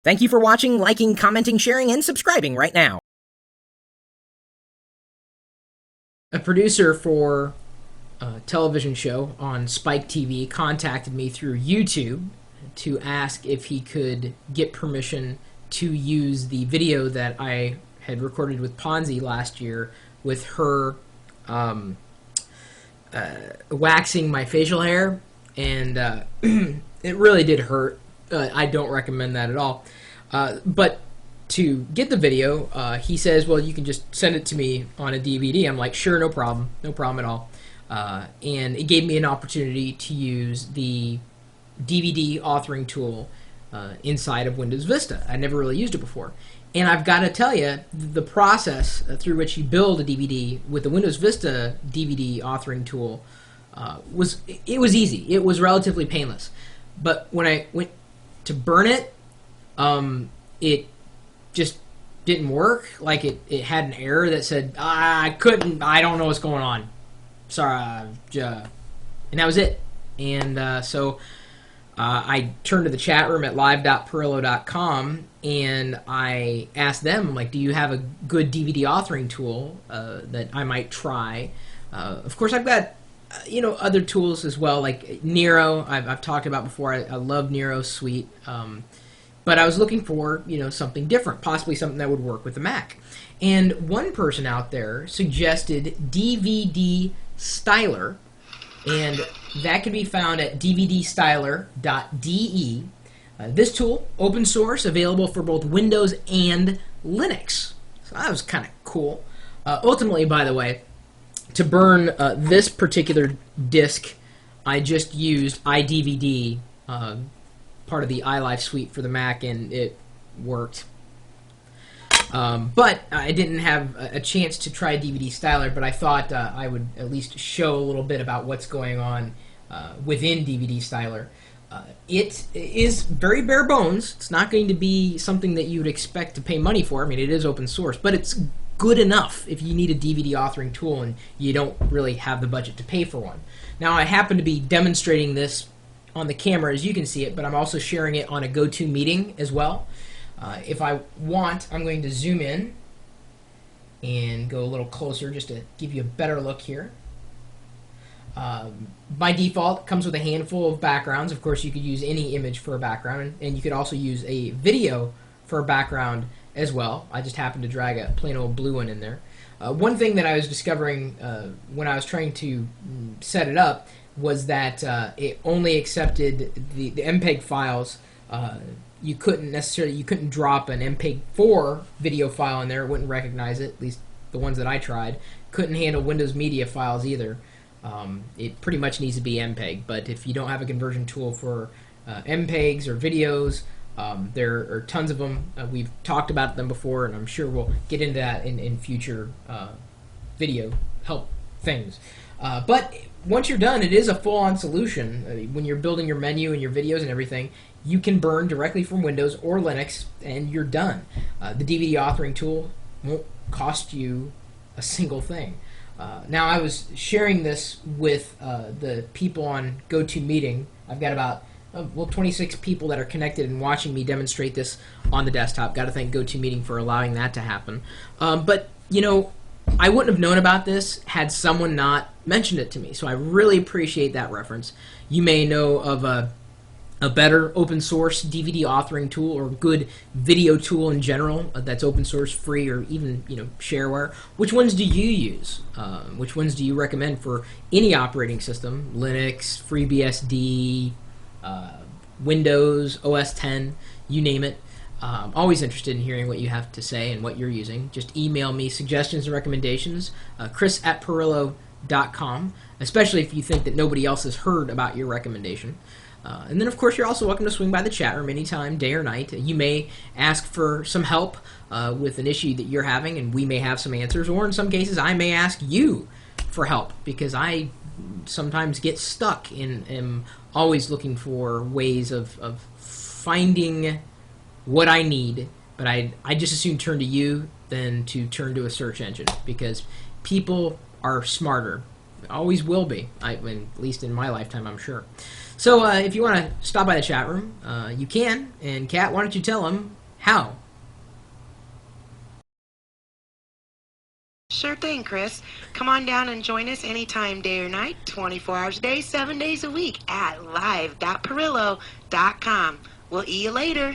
Thank you for watching, liking, commenting, sharing, and subscribing right now. A producer for a television show on Spike TV contacted me through YouTube to ask if he could get permission to use the video that I had recorded with Ponzi last year with her waxing my facial hair, and it really did hurt. I don't recommend that at all. But to get the video, he says, well, you can just send it to me on a DVD. I'm like, sure, no problem at all. And it gave me an opportunity to use the DVD authoring tool inside of Windows Vista. I never really used it before. And I've got to tell you, the process through which you build a DVD with the Windows Vista DVD authoring tool was easy. It was relatively painless. But when I went to burn it, it just didn't work. Like it had an error that said, I don't know what's going on. Sorry. And that was it. And so I turned to the chat room at live.pirillo.com and I asked them, like, do you have a good DVD authoring tool that I might try? Of course, I've got other tools as well, like Nero. I've talked about before. I love Nero's suite. But I was looking for, something different, possibly something that would work with the Mac. And one person out there suggested DVD Styler, and that can be found at dvdstyler.de. This tool, open source, available for both Windows and Linux. So that was kind of cool. Ultimately, by the way, to burn this particular disk, I just used iDVD, part of the iLife suite for the Mac, and it worked. But I didn't have a chance to try DVD Styler, but I thought I would at least show a little bit about what's going on within DVD Styler. It is very bare bones. It's not going to be something that you would expect to pay money for. I mean, it is open source, but it's good enough if you need a DVD authoring tool and you don't really have the budget to pay for one. Now, I happen to be demonstrating this on the camera as you can see it, but I'm also sharing it on a GoToMeeting as well. If I want, I'm going to zoom in and go a little closer just to give you a better look here. By default, it comes with a handful of backgrounds. Of course, you could use any image for a background, and you could also use a video for a background as well. I just happened to drag a plain old blue one in there. One thing that I was discovering when I was trying to set it up was that it only accepted the MPEG files. You couldn't drop an MPEG-4 video file in there. It wouldn't recognize it, at least the ones that I tried. Couldn't handle Windows Media files either. It pretty much needs to be MPEG, but if you don't have a conversion tool for MPEGs or videos, there are tons of them. We've talked about them before, and I'm sure we'll get into that in future video help things. But once you're done, it is a full-on solution. When you're building your menu and your videos and everything, you can burn directly from Windows or Linux, and you're done. The DVD authoring tool won't cost you a single thing. Now, I was sharing this with the people on GoToMeeting. I've got about 26 people that are connected and watching me demonstrate this on the desktop. Got to thank GoToMeeting for allowing that to happen. But, I wouldn't have known about this had someone not mentioned it to me. So I really appreciate that reference. You may know of a better open source DVD authoring tool or good video tool in general that's open source, free, or even shareware. Which ones do you use? Which ones do you recommend for any operating system? Linux, FreeBSD, Windows, OS X, you name it. Always interested in hearing what you have to say and what you're using. Just email me suggestions and recommendations, chris@pirillo.com, especially if you think that nobody else has heard about your recommendation. And then, of course, you're also welcome to swing by the chat room anytime, day or night. You may ask for some help with an issue that you're having, and we may have some answers. Or in some cases, I may ask you for help, because I sometimes get stuck and am always looking for ways of finding what I need. But I just assume turn to you than to turn to a search engine, because people are smarter always will be. At least in my lifetime, I'm sure. So if you want to stop by the chat room, you can. And Kat, why don't you tell them how? Sure thing, Chris. Come on down and join us anytime, day or night, 24 hours a day, 7 days a week at live.pirillo.com. We'll see you later.